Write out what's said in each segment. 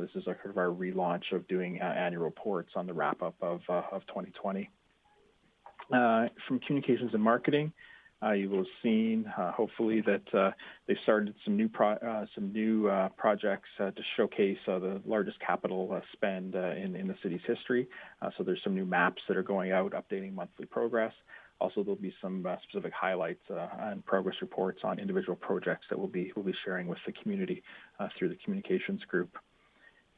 This is kind of our relaunch of doing annual reports on the wrap-up of 2020. From communications and marketing, you will have seen, hopefully, that they started some new projects to showcase the largest capital spend in the city's history. So there's some new maps that are going out, updating monthly progress. Also, there'll be some specific highlights and progress reports on individual projects that we'll be sharing with the community through the communications group.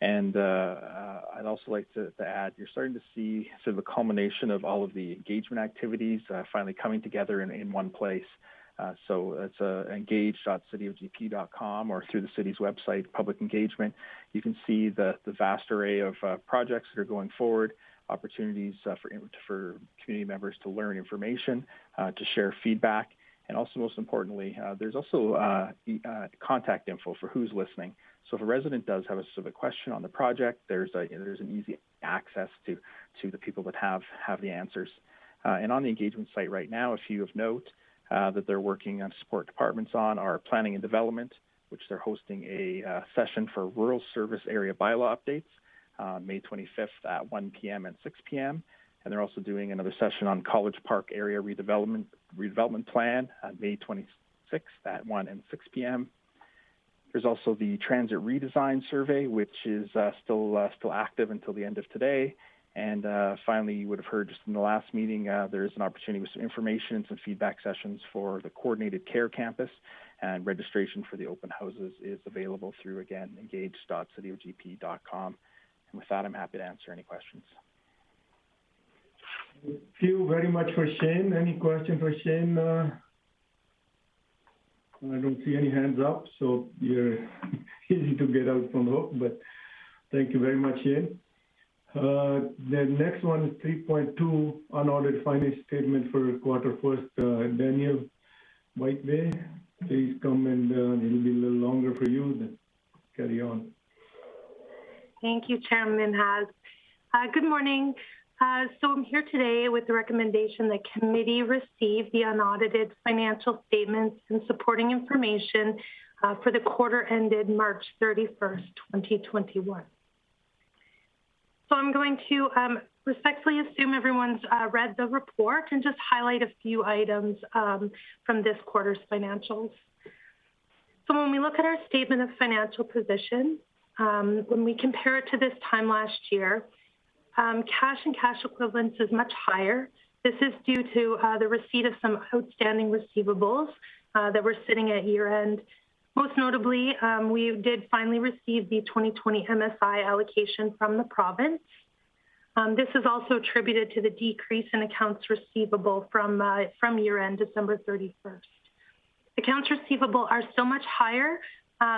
And I'd also like to add, you're starting to see sort of a culmination of all of the engagement activities finally coming together in one place. So it's engage.cityofgp.com or through the city's website, public engagement. You can see the vast array of projects that are going forward, opportunities for community members to learn information, to share feedback, and also most importantly, there's also contact info for who's listening. So if a resident does have a specific question on the project, there's an easy access to the people that have the answers. And on the engagement site right now, a few of note that they're working on support departments on are planning and development, which they're hosting a session for rural service area bylaw updates, May 25th at 1 p.m. and 6 p.m. And they're also doing another session on College Park area redevelopment plan May 26th at 1 and 6 p.m. There's also the transit redesign survey, which is still active until the end of today. And finally, you would have heard just in the last meeting, there is an opportunity with some information and some feedback sessions for the coordinated care campus, and registration for the open houses is available through, again, engage.cityofgp.com. And with that, I'm happy to answer any questions. Thank you very much for Shane. Any question for Shane? I don't see any hands up, so you're easy to get out from the hook, but thank you very much, Shane. The next one is 3.2, unaudited finance statement for quarter first. Daniel Whiteway, please come, and it'll be a little longer for you, then carry on. Thank you, Chairman Haas. Good morning. So I'm here today with the recommendation that committee receive the unaudited financial statements and supporting information for the quarter ended March 31st, 2021. So I'm going to respectfully assume everyone's read the report and just highlight a few items from this quarter's financials. So when we look at our statement of financial position, when we compare it to this time last year, cash and cash equivalents is much higher. This is due to the receipt of some outstanding receivables that were sitting at year end. Most notably, we did finally receive the 2020 MSI allocation from the province. This is also attributed to the decrease in accounts receivable from year end, December 31st. Accounts receivable are still much higher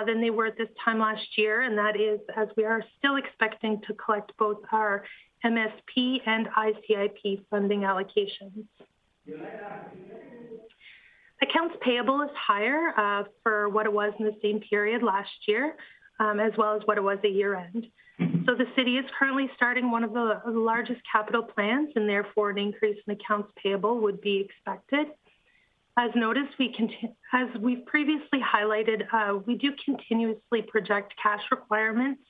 than they were at this time last year, and that is as we are still expecting to collect both our MSP and ICIP funding allocations. Accounts payable is higher for what it was in the same period last year, as well as what it was at year end. So the city is currently starting one of the largest capital plans, and therefore an increase in accounts payable would be expected. As noticed, as we've previously highlighted, we do continuously project cash requirements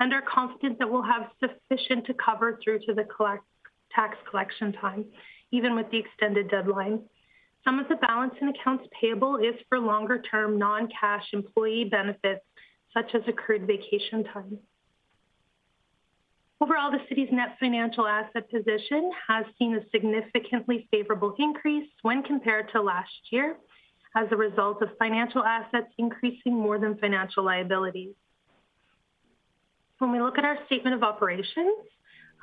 and are confident that we'll have sufficient to cover through to the tax collection time, even with the extended deadline. Some of the balance in accounts payable is for longer-term non-cash employee benefits, such as accrued vacation time. Overall, the city's net financial asset position has seen a significantly favorable increase when compared to last year as a result of financial assets increasing more than financial liabilities. When we look at our statement of operations,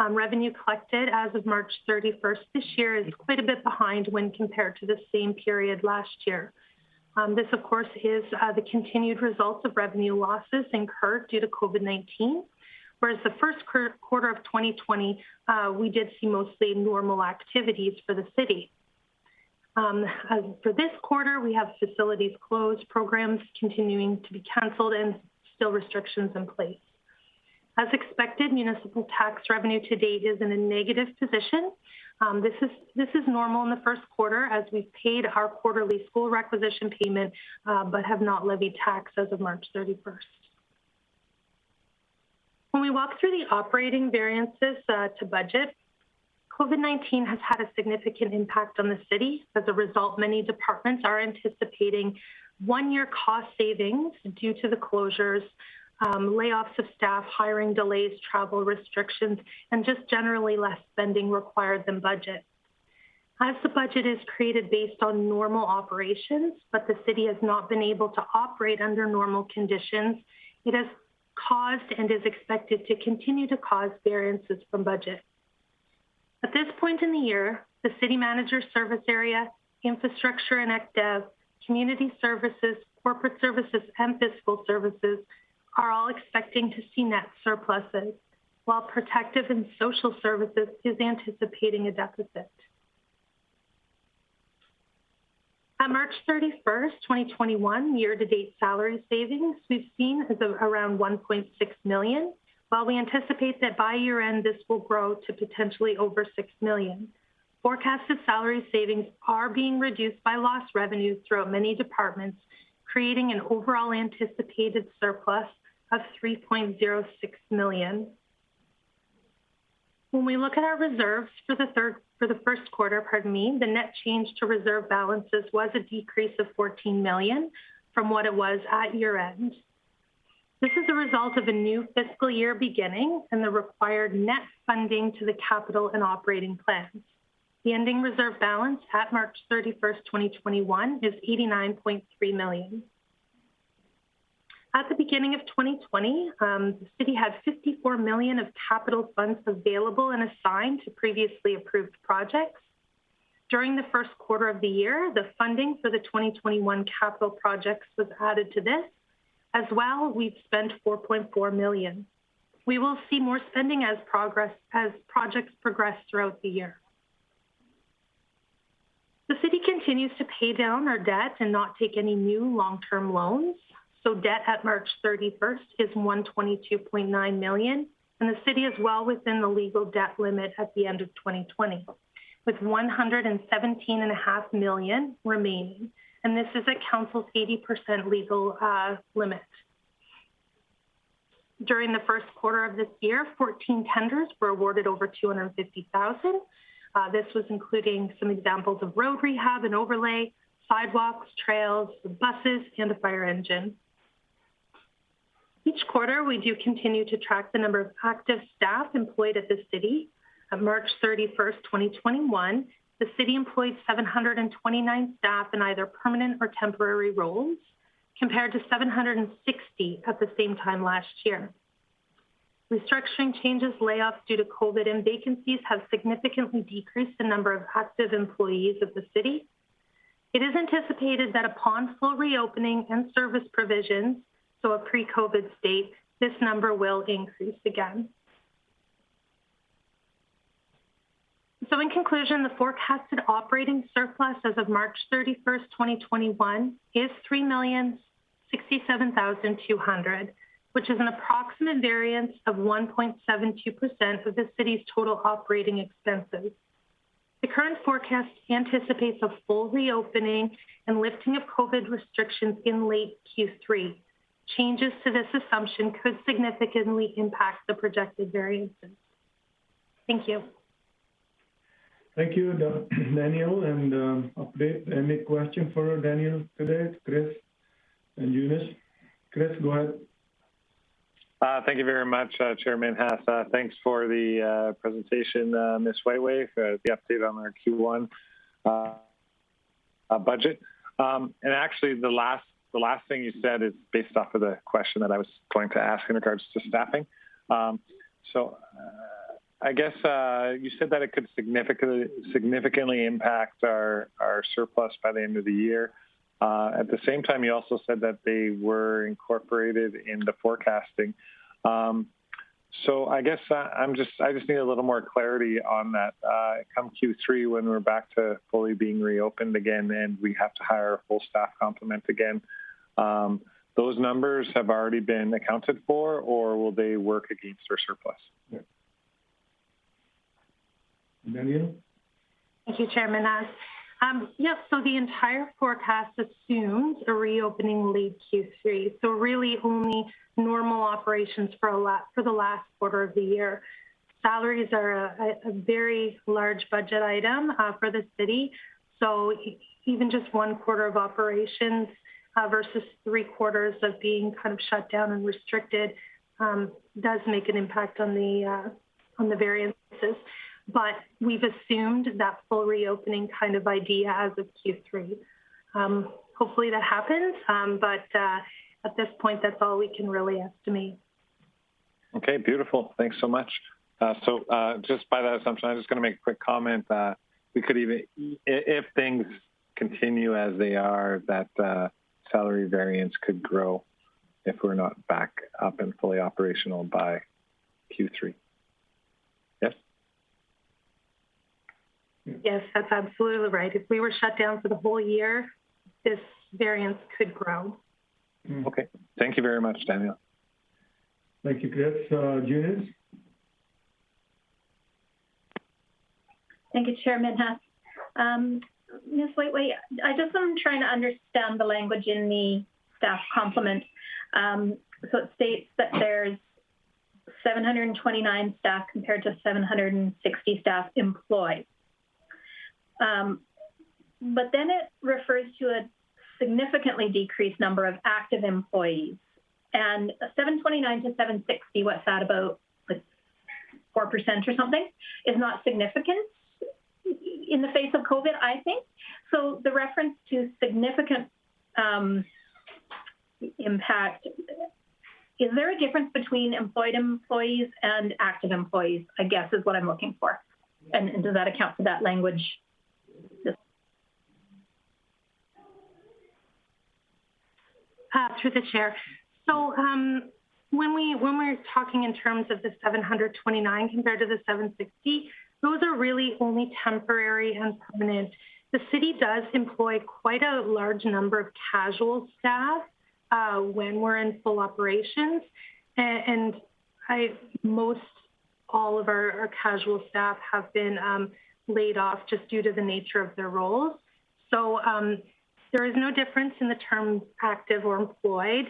revenue collected as of March 31st this year is quite a bit behind when compared to the same period last year. This, of course, is the continued results of revenue losses incurred due to COVID-19, whereas the first quarter of 2020, we did see mostly normal activities for the city. As for this quarter, we have facilities closed, programs continuing to be canceled, and still restrictions in place. As expected, municipal tax revenue to date is in a negative position. This is normal in the first quarter as we've paid our quarterly school requisition payment, but have not levied tax as of March 31st. When we walk through the operating variances to budget, COVID-19 has had a significant impact on the city. As a result, many departments are anticipating one-year cost savings due to the closures, layoffs of staff, hiring delays, travel restrictions, and just generally less spending required than budget. As the budget is created based on normal operations, but the city has not been able to operate under normal conditions, it has caused and is expected to continue to cause variances from budget. At this point in the year, the city manager service area, infrastructure and ECDEV, community services, corporate services, and fiscal services are all expecting to see net surpluses, while protective and social services is anticipating a deficit. At March 31st, 2021, year-to-date salary savings we've seen is around $1.6 million, while we anticipate that by year-end this will grow to potentially over $6 million. Forecasted salary savings are being reduced by lost revenues throughout many departments, creating an overall anticipated surplus of $3.06 million. When we look at our reserves for the first quarter, the net change to reserve balances was a decrease of $14 million from what it was at year-end. This is a result of a new fiscal year beginning and the required net funding to the capital and operating plans. The ending reserve balance at March 31st, 2021 is $89.3 million. At the beginning of 2020, the city had $54 million of capital funds available and assigned to previously approved projects. During the first quarter of the year, the funding for the 2021 capital projects was added to this. As well, we've spent $4.4 million. We will see more spending as projects progress throughout the year. The city continues to pay down our debt and not take any new long-term loans. So debt at March 31st is $122.9 million, and the city is well within the legal debt limit at the end of 2020, with $117.5 million remaining, and this is at council's 80% legal limit. During the first quarter of this year, 14 tenders were awarded over $250,000. This was including some examples of road rehab and overlay, sidewalks, trails, buses, and a fire engine. Each quarter, we do continue to track the number of active staff employed at the city. At March 31st, 2021, the city employed 729 staff in either permanent or temporary roles, compared to 760 at the same time last year. Restructuring changes, layoffs due to COVID, and vacancies have significantly decreased the number of active employees of the city. It is anticipated that upon full reopening and service provisions, so a pre-COVID state, this number will increase again. So in conclusion, the forecasted operating surplus as of March 31st, 2021 is $3,067,200, which is an approximate variance of 1.72% of the city's total operating expenses. The current forecast anticipates a full reopening and lifting of COVID restrictions in late Q3. Changes to this assumption could significantly impact the projected variances. Thank you. Thank you, Daniel. And update. Any question for Daniel today? Chris and Eunice? Chris, go ahead. Thank you very much, Chairman Haas. Thanks for the presentation, Ms. Whiteway, for the update on our Q1 budget. And actually, the last thing you said is based off of the question that I was going to ask in regards to staffing. I guess you said that it could significantly impact our surplus by the end of the year. At the same time, you also said that they were incorporated in the forecasting. So I guess I just need a little more clarity on that. Come Q3, when we're back to fully being reopened again, and we have to hire a full staff complement again, those numbers have already been accounted for, or will they work against our surplus? Yeah. Daniel? Thank you, Chairman. Yes, so the entire forecast assumes a reopening late Q3, so really only normal operations for the last quarter of the year. Salaries are a very large budget item for the city, so even just 1 quarter of operations versus 3 quarters of being kind of shut down and restricted does make an impact on the variances. But we've assumed that full reopening kind of idea as of Q3. Hopefully that happens, but at this point, that's all we can really estimate. Okay, beautiful. Thanks so much. So just by that assumption, I'm just going to make a quick comment. We could even, if things continue as they are, that salary variance could grow if we're not back up and fully operational by Q3. Yes? Yes, that's absolutely right. If we were shut down for the whole year, this variance could grow. Okay. Thank you very much, Daniel. Thank you, Chris. Junice? Thank you, Chair Minhas. Ms. Waitway, I just am trying to understand the language in the staff complement. So it states that there's 729 staff compared to 760 staff employed. But then it refers to a significantly decreased number of active employees. And 729 to 760, what's that, about like 4% or something, is not significant in the face of COVID, I think. So the reference to significant impact, is there a difference between employed employees and active employees, I guess is what I'm looking for. And does that account for that language? Through the chair. So when we're talking in terms of the 729 compared to the 760, those are really only temporary and permanent. The city does employ quite a large number of casual staff when we're in full operations, and most all of our casual staff have been laid off just due to the nature of their roles. So there is no difference in the term active or employed,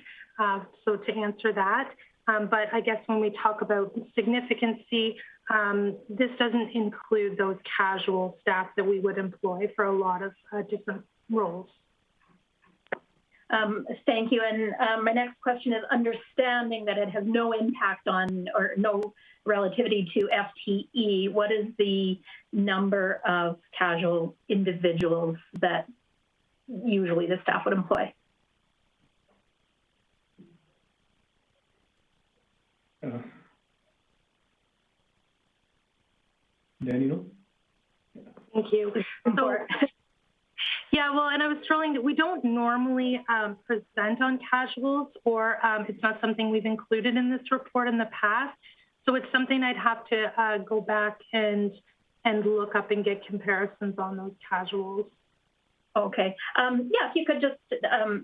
so to answer that. But I guess when we talk about significancy, this doesn't include those casual staff that we would employ for a lot of different roles. Thank you. And my next question is, understanding that it has no impact on or no relativity to FTE, what is the number of casual individuals that usually the staff would employ? Daniel? Thank you. So, yeah, well, and I was trolling that we don't normally present on casuals, or it's not something we've included in this report in the past. So it's something I'd have to go back and look up and get comparisons on those casuals. Okay. Yeah, if you could just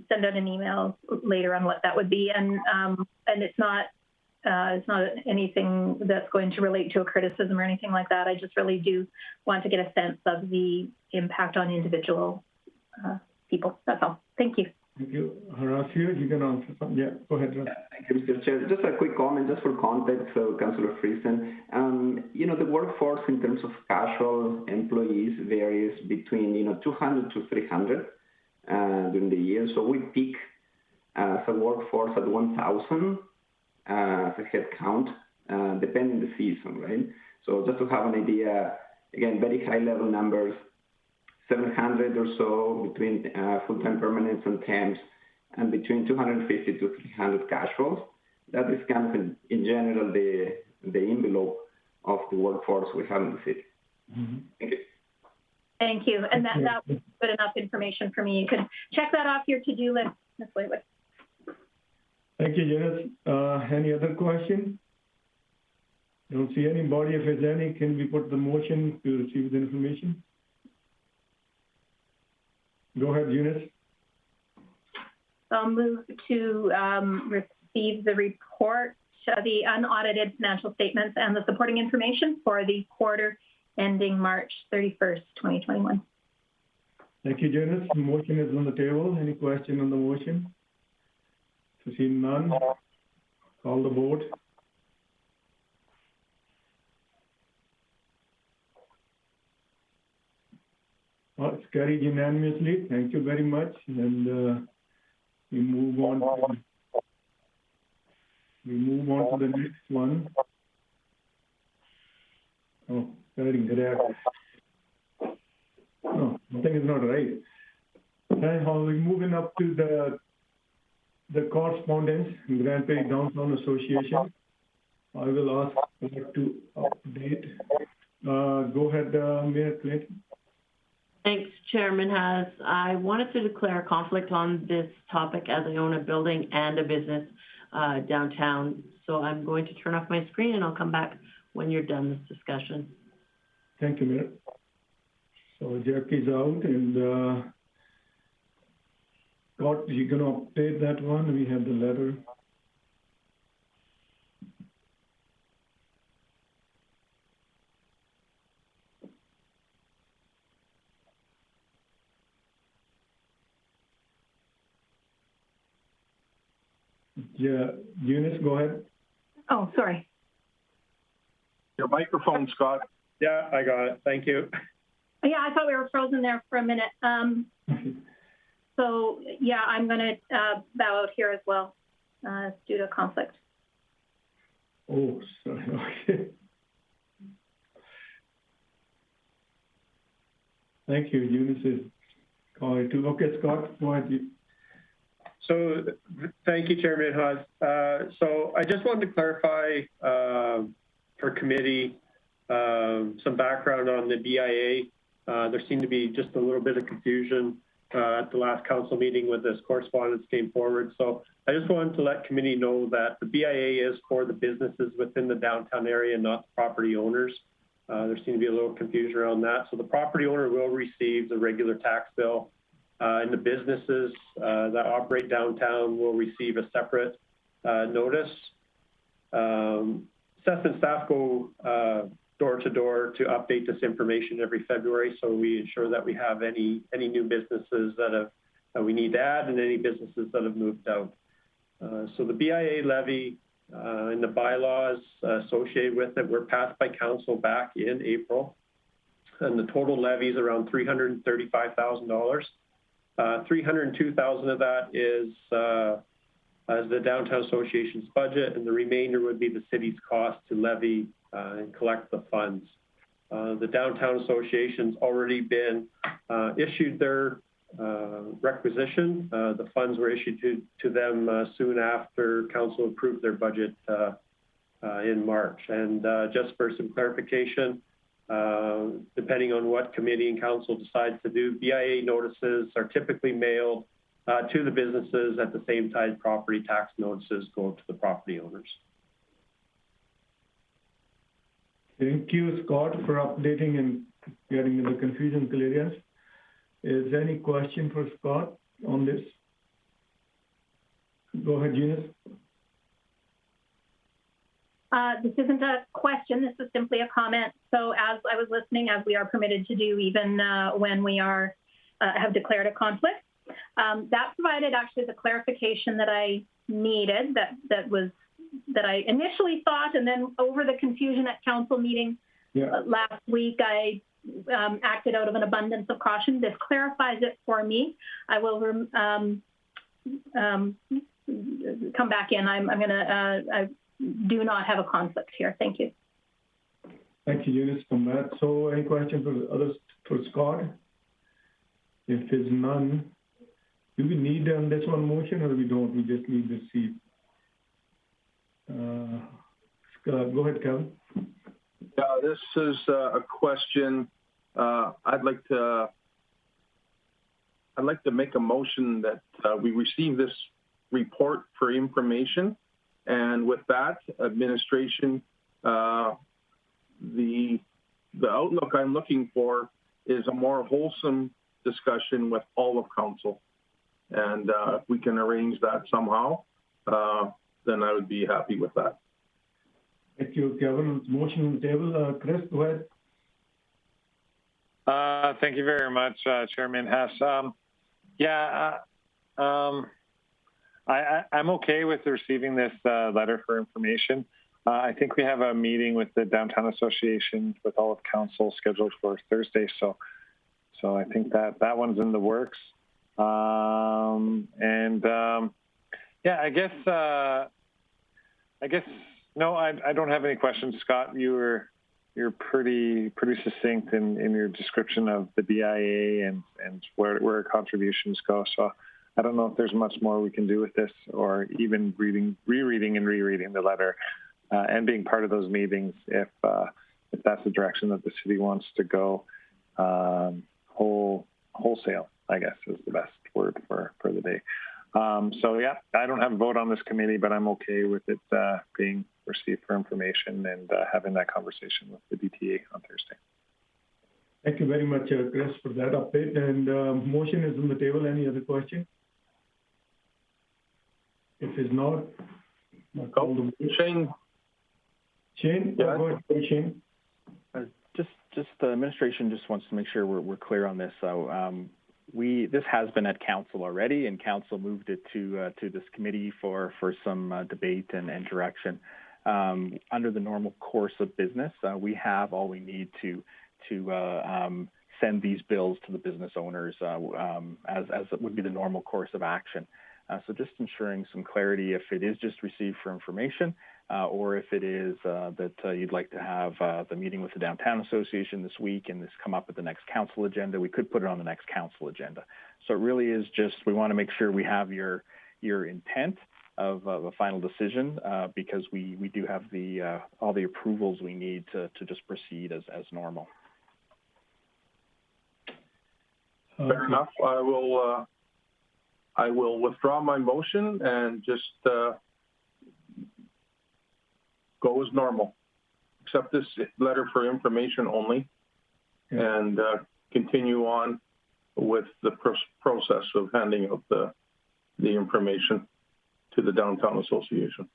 send out an email later on what that would be, and it's not anything that's going to relate to a criticism or anything like that. I just really do want to get a sense of the impact on individual people. That's all. Thank you. Thank you. Horacio, you can answer something. Yeah, go ahead, Rob. Thank you, Mr. Chair. Just a quick comment, just for context, so Councillor Friesen. The workforce in terms of casual employees varies between, 200 to 300 during the year. So we peak as a workforce at 1,000 as a head count, depending the season, right? So just to have an idea, again, very high level numbers, 700 or so between full-time permanents and temps, and between 250 to 300 casuals. That is kind of, in general, the envelope of the workforce we have in the city. Mm-hmm. Thank you. Thank you. And that was good enough information for me. You can check that off your to-do list, Ms. Waitwood. Thank you, Janice. Any other question? Don't see anybody. If there's any, can we put the motion to receive the information? Go ahead, Eunice. I'll move to receive the report, the unaudited financial statements and the supporting information for the quarter ending March 31st, 2021. Thank you, Janice. The motion is on the table. Any question on the motion? To see none, call the vote. It's carried unanimously. Thank you very much. And we move on to the next one. Oh, very correct. Oh, something is not right. And we're moving up to the correspondence in Grande Prairie Downtown Association. I will ask her to update. Go ahead, Mayor Clinton. Thanks, Chairman Haas. I wanted to declare a conflict on this topic as I own a building and a business downtown. So I'm going to turn off my screen and I'll come back when you're done this discussion. Thank you, Mayor. So Jackie's out, and Scott, you're going to update that one? We have the letter. Yeah, Eunice, go ahead. Oh, sorry. Your microphone, Scott. Yeah, I got it. Thank you. Yeah, I thought we were frozen there for a minute. So, yeah, I'm going to bow out here as well due to conflict. Oh, sorry. Okay. Thank you. Eunice is calling too. Okay, Scott, go ahead. So, thank you, Chairman Haas. So, I just wanted to clarify for committee some background on the BIA. There seemed to be just a little bit of confusion at the last council meeting when this correspondence came forward. So I just wanted to let committee know that the BIA is for the businesses within the downtown area, not the property owners. There seemed to be a little confusion around that. So the property owner will receive the regular tax bill, and the businesses that operate downtown will receive a separate notice. Assessment staff go door to door to update this information every February, so we ensure that we have any new businesses that we need to add and any businesses that have moved out. So the BIA levy and the bylaws associated with it were passed by council back in April, and the total levy is around $335,000. $302,000 of that is as the Downtown Association's budget, and the remainder would be the city's cost to levy and collect the funds. The Downtown Association's already been issued their requisition. The funds were issued to them soon after council approved their budget in March. And just for some clarification, depending on what committee and council decides to do, BIA notices are typically mailed to the businesses at the same time property tax notices go to the property owners. Thank you, Scott, for updating and getting the confusion clearance. Is there any question for Scott on this? Go ahead, Eunice. This isn't a question, this is simply a comment. So as I was listening, as we are permitted to do even when we are have declared a conflict, that provided actually the clarification that I needed, that I initially thought, and then over the confusion at council meeting last week, I acted out of an abundance of caution. This clarifies it for me. I will come back in. I do not have a conflict here. Thank you. Thank you, Eunice, for that. So any questions for others for Scott? If there's none, do we need this one motion or we don't? We just need to see. Scott, go ahead, Kevin. Yeah, this is a question. I'd like to make a motion that we receive this report for information, and with that, administration, the outlook I'm looking for is a more wholesome discussion with all of council, and if we can arrange that somehow, then I would be happy with that. Thank you, Kevin. Motion on the table. Chris, go ahead. Thank you very much, Chairman Hess. I'm okay with receiving this letter for information. I think we have a meeting with the Downtown Association with all of council scheduled for Thursday, so I think that one's in the works. I guess no, I don't have any questions, Scott. You're pretty succinct in your description of the BIA and where contributions go. So I don't know if there's much more we can do with this, or even rereading the letter and being part of those meetings if that's the direction that the city wants to go. Wholesale, I guess, is the best word for the day. I don't have a vote on this committee, but I'm okay with it being received for information and having that conversation with the DTA on Thursday. Thank you very much, Chris, for that update. And motion is on the table. Any other question? If it's not, I'll call the Shane. Shane? Yeah. Go ahead, Shane. Just the administration just wants to make sure we're clear on this. So this has been at council already, and council moved it to this committee for some debate and direction. Under the normal course of business, we have all we need to send these bills to the business owners as it would be the normal course of action. So just ensuring some clarity if it is just received for information, or if it is that you'd like to have the meeting with the Downtown Association this week and this come up at the next council agenda, we could put it on the next council agenda. So it really is just, we want to make sure we have your intent of a final decision, because we do have all the approvals we need to just proceed as normal. Fair enough. I will withdraw my motion and just go as normal. Accept this letter for information only, and continue on with the process of handing out the information to the Downtown Association.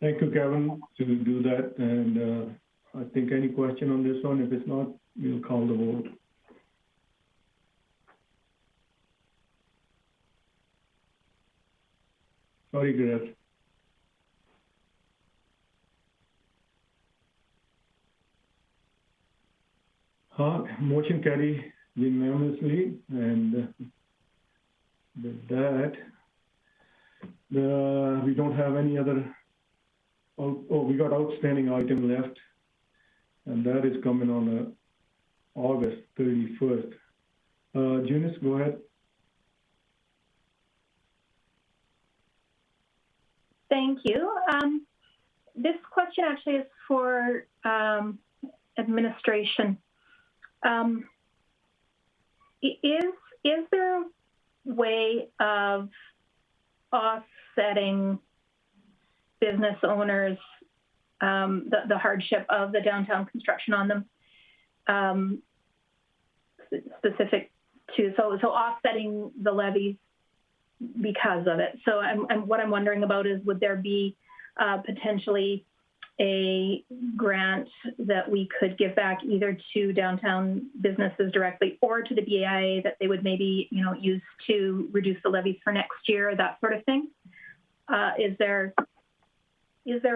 Thank you, Kevin, to do that. And I think any question on this one? If it's not, we'll call the vote. Sorry, Greg. Motion carry unanimously, and with that, we don't have any other. We got outstanding item left, and that is coming on August 31st. Junice, go ahead. Thank you. This question actually is for administration. Is there a way of offsetting business owners the hardship of the downtown construction on them, specific to so offsetting the levies because of it? So what I'm wondering about is, would there be potentially a grant that we could give back either to downtown businesses directly or to the BIA that they would maybe use to reduce the levies for next year, that sort of thing? Is there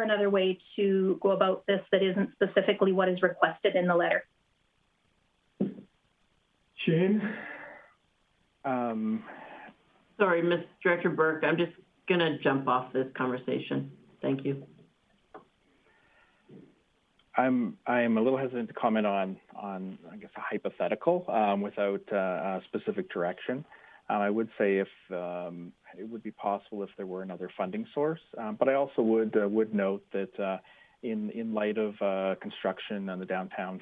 another way to go about this that isn't specifically what is requested in the letter? Shane? Sorry, Ms. Director Burke, I'm just going to jump off this conversation. Thank you. I'm a little hesitant to comment on I guess a hypothetical without specific direction. I would say if it would be possible if there were another funding source, but I also would note that in light of construction on the downtown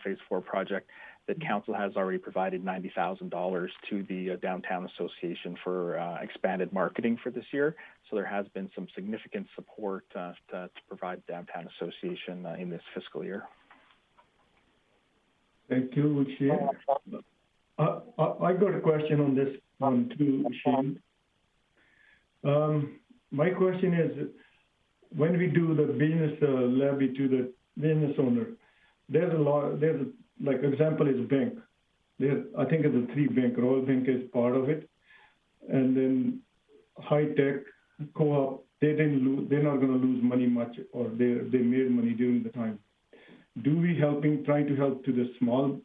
Phase 4 project, that council has already provided $90,000 to the Downtown Association for expanded marketing for this year. So there has been some significant support to provide Downtown Association in this fiscal year. Thank you, Shane. I got a question on this one too, Shane. My question is, when we do the business levy to the business owner, there's like example is bank. I think it's a 3 bank. Royal Bank is part of it, and then High Tech, Co-op. They're not going to lose money much, or they made money during the time. Do we trying to help to the small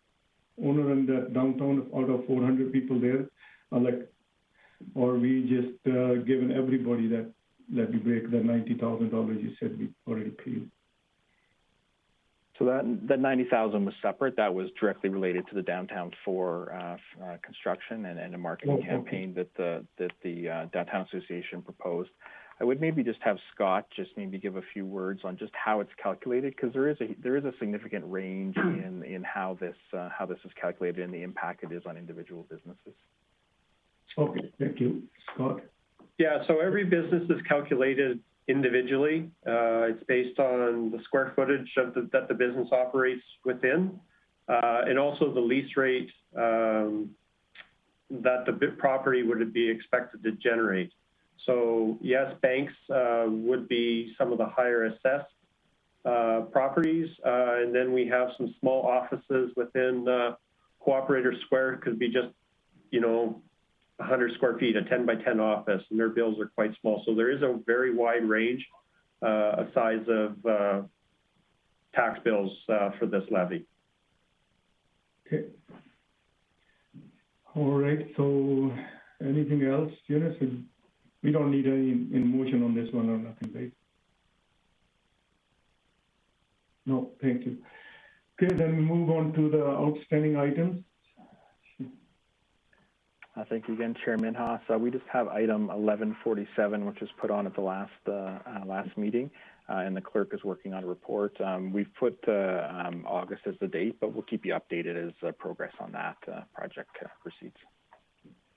owner in that downtown out of 400 people there, or we just giving everybody that we break the $90,000 you said we already paid? So that $90,000 was separate. That was directly related to the Downtown 4 construction and a marketing campaign that the Downtown Association proposed. I would maybe just have Scott just maybe give a few words on just how it's calculated, because there is a significant range in how this is calculated and the impact it is on individual businesses. Okay, thank you, Scott. Yeah, so every business is calculated individually. It's based on the square footage that the business operates within, and also the lease rate that the property would be expected to generate. So yes, banks would be some of the higher assessed properties, and then we have some small offices within Cooperator Square. Could be just 100 square feet, a 10 by 10 office, and their bills are quite small. So there is a very wide range of size of tax bills for this levy. Okay. All right. So anything else, Eunice? We don't need any motion on this one or nothing, right? No, thank you. Okay, then we move on to the outstanding items. Thank you again, Chair Minhas. We just have item 1147, which was put on at the last meeting, and the clerk is working on a report. We've put August as the date, but we'll keep you updated as progress on that project proceeds.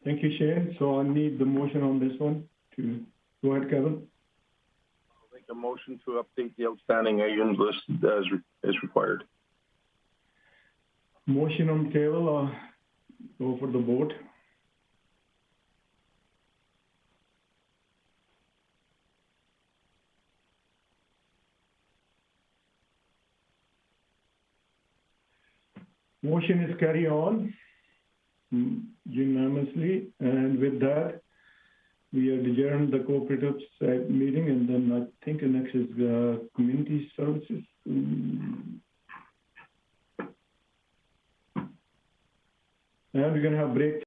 Thank you, Shane. So I need the motion on this one. Go ahead, Kevin. I'll make a motion to update the outstanding items list as required. Motion on the table. Go for the vote. Motion is carried on unanimously, and with that, we have adjourned the cooperatives meeting, and then I think the next is community services. And we're going to have break